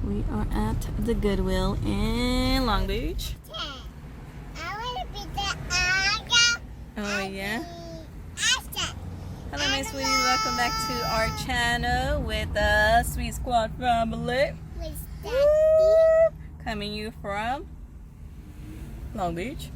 We are at the Goodwill in Long Beach. Oh yeah. Hello my sweeties, welcome back to our channel with the Sweet Squad family. Coming you from Long Beach.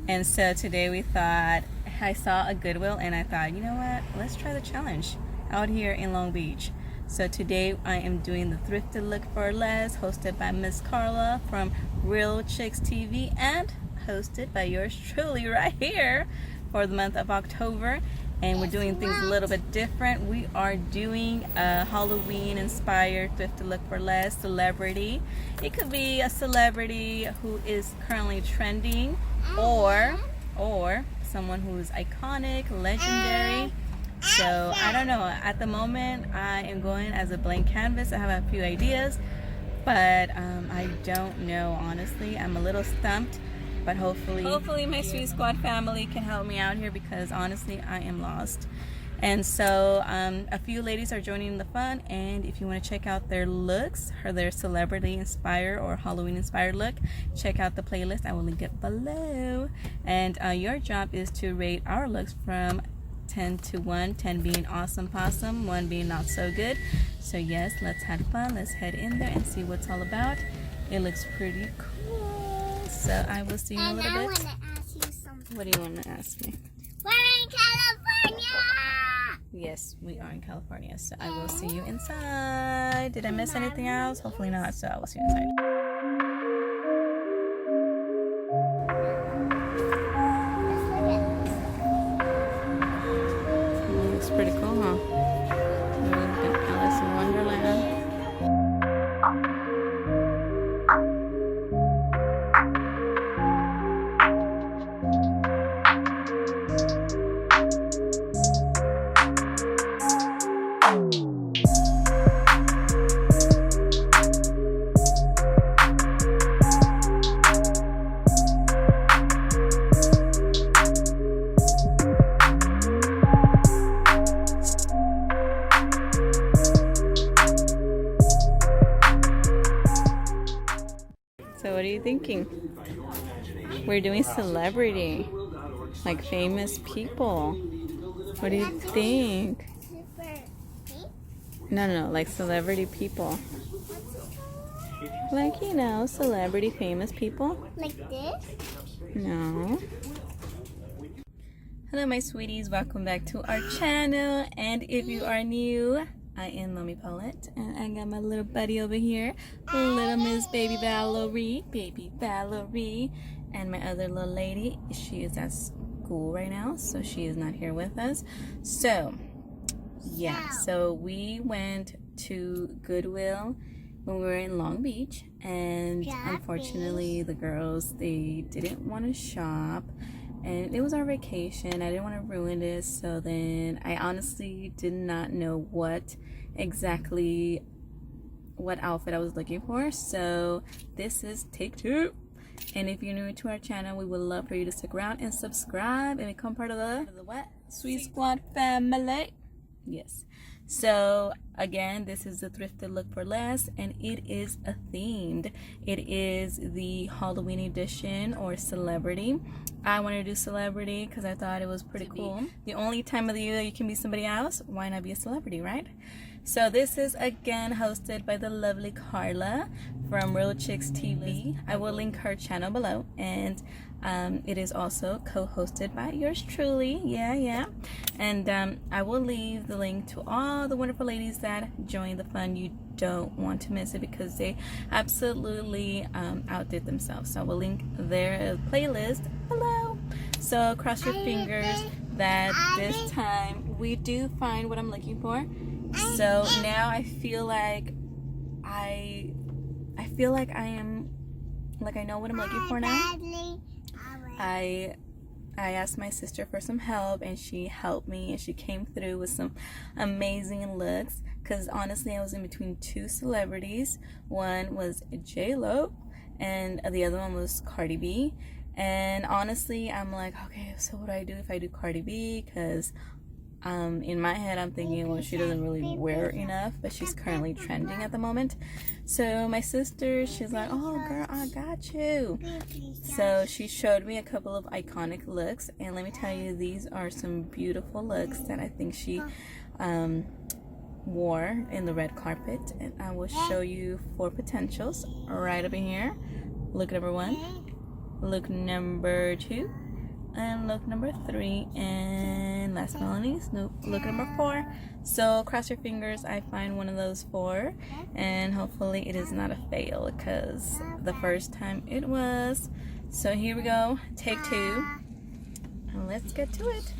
And so today we thought, I saw a Goodwill and I thought, you know what, let's try the challenge out here in Long Beach. So today I am doing the Thrifted Look for Less, hosted by Miss Carla from Real Chicks TV and hosted by yours truly right here for the month of October. And we're doing things a little bit different. We are doing a Halloween inspired Thrifted Look for Less celebrity. It could be a celebrity who is currently trending or someone who is iconic, legendary. So I don't know, at the moment I am going as a blank canvas. I have a few ideas, but I don't know, honestly. I'm a little stumped, but hopefully my Sweet Squad family can help me out here, because honestly I am lost. And so a few ladies are joining the fun, and if you want to check out their looks, or their celebrity inspired or Halloween inspired look, check out the playlist. I will link it below. And your job is to rate our looks from 10 to 1, 10 being awesome possum, 1 being not so good. So yes, let's have fun. Let's head in there and see what's all about. It looks pretty cool. So I will see you in a little bit. I want to ask you something. What do you want to ask me? We're in California! Yes, we are in California. So I will see you inside. Did I miss anything else? Hopefully not. So I will see you inside. Pretty cool, huh? Alice in Wonderland. So what are you thinking? We're doing celebrity, like famous people. What do you think? No, like celebrity people. Like, you know, celebrity famous people. Like this? No. Hello my sweeties, welcome back to our channel. And if you are new, I am Mommy Paulette, and I got my little buddy over here, little Miss Baby Valerie, and my other little lady. She is at school right now, so she is not here with us. So, yeah, so we went to Goodwill when we were in Long Beach, and unfortunately the girls, they didn't want to shop. And it was our vacation. I didn't want to ruin it. So then I honestly did not know what outfit I was looking for. So this is take 2. And if you're new to our channel, we would love for you to stick around and subscribe and become part of the what? Sweet Squad family. Yes. So again, this is the Thrifted Look for Less, and it is a themed. It is the Halloween edition, or celebrity. I wanted to do celebrity because I thought it was pretty cool. The only time of the year you can be somebody else, why not be a celebrity, right? So this is again hosted by the lovely Carla from Real Chicks TV. I will link her channel below, and it is also co-hosted by yours truly. Yeah. And I will leave the link to all the wonderful ladies that joined the fun. You don't want to miss it because they absolutely outdid themselves. So I will link their playlist below. So cross your fingers that this time we do find what I'm looking for. So now I feel like I am, like, I know what I'm looking for now. I asked my sister for some help, and she helped me, and she came through with some amazing looks. Because honestly, I was in between 2 celebrities. One was J-Lo, and the other one was Cardi B. And honestly, I'm like, okay, so what do I do if I do Cardi B? Because In my head, I'm thinking, well, she doesn't really wear enough, but she's currently trending at the moment. So my sister, she's like, oh girl, I got you. So she showed me a couple of iconic looks, and let me tell you, these are some beautiful looks that I think she wore in the red carpet. And I will show you 4 potentials right up in here. Look number 1, look number 2, and look number 3, and last but not least, look number 4. So cross your fingers I find one of those 4, and hopefully it is not a fail, because the first time it was. So here we go, take 2, and let's get to it.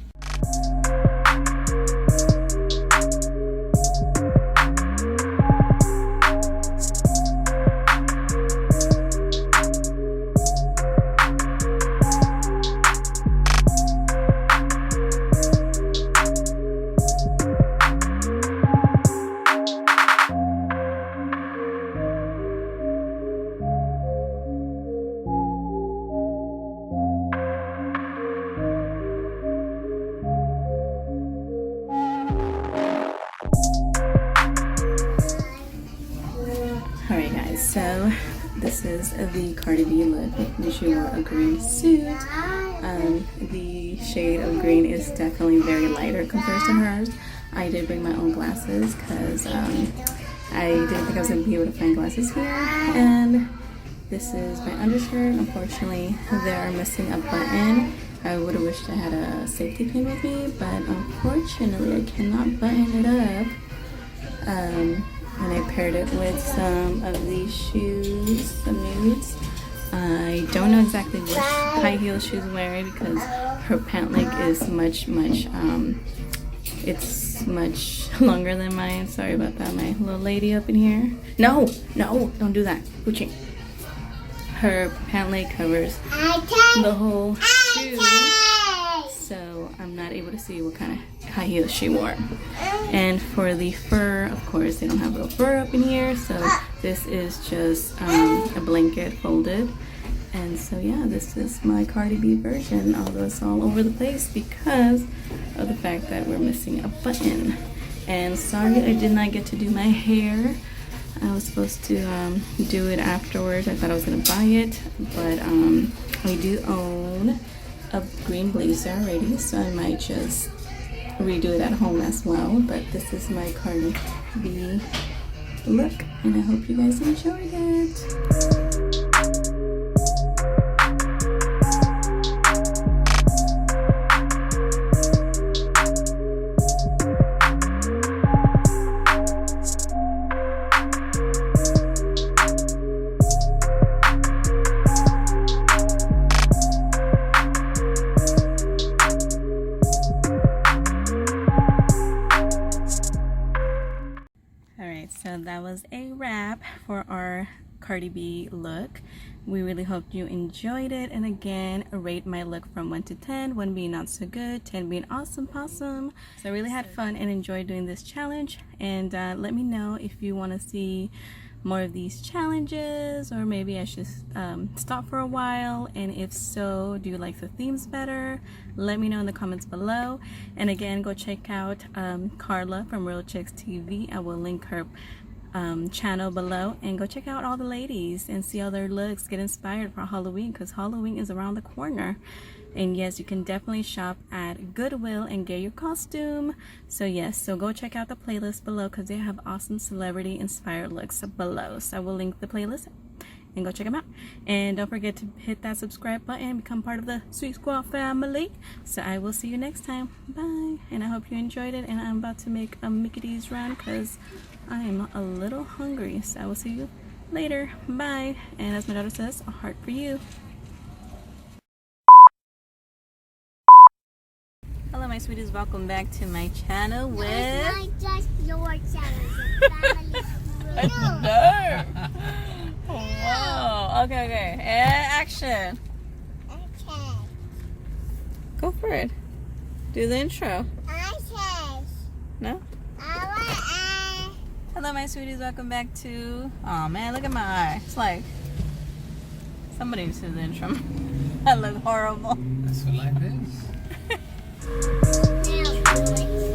Alright guys, so this is the Cardi B look, which she wore a green suit. The shade of green is definitely very lighter compared to hers. I did bring my own glasses because I didn't think I was going to be able to find glasses here. And this is my undershirt. Unfortunately, they're missing a button. I would have wished I had a safety pin with me, but unfortunately I cannot button it up. And I paired it with some of these shoes, some nudes. I don't know exactly which high heel she's wearing because her pant leg is much it's much longer than mine. Sorry about that, my little lady up in here. No, don't do that. Gucci. Her pant leg covers the whole shoe, so I'm not able to see what kind of high heels she wore. And for the fur, of course, they don't have real fur up in here, so this is just a blanket folded. And so yeah, this is my Cardi B version, although it's all over the place because of the fact that we're missing a button. And sorry I did not get to do my hair. I was supposed to do it afterwards. I thought I was gonna buy it, but we do own a green blazer already, so I might just redo it at home as well. But this is my Cardi B look, and I hope you guys enjoyed it. So that was a wrap for our Cardi B look. We really hope you enjoyed it, and again, rate my look from 1 to 10, 1 being not so good, 10 being awesome possum. So I really had fun and enjoyed doing this challenge, and let me know if you want to see more of these challenges, or maybe I should stop for a while, and if so, do you like the themes better? Let me know in the comments below. And again, go check out Carla from Real Chicks TV. I will link her channel below, and go check out all the ladies and see how their looks, get inspired for Halloween, because Halloween is around the corner. And yes, you can definitely shop at Goodwill and get your costume. So yes, so go check out the playlist below because they have awesome celebrity inspired looks below. So I will link the playlist and go check them out. And don't forget to hit that subscribe button, become part of the Sweet Squad family. So I will see you next time. Bye. And I hope you enjoyed it. And I'm about to make a Mickey D's run because I am a little hungry. So I will see you later. Bye. And as my daughter says, a heart for you. Hello my sweeties, welcome back to my channel with... It's not just your channel, it's No! Wow, okay, and action! Okay. Go for it. Do the intro. Okay. No? Hello my sweeties, welcome back to... Oh man, look at my eye. It's like... Somebody needs to do the intro. I look horrible. That's what life is. Now,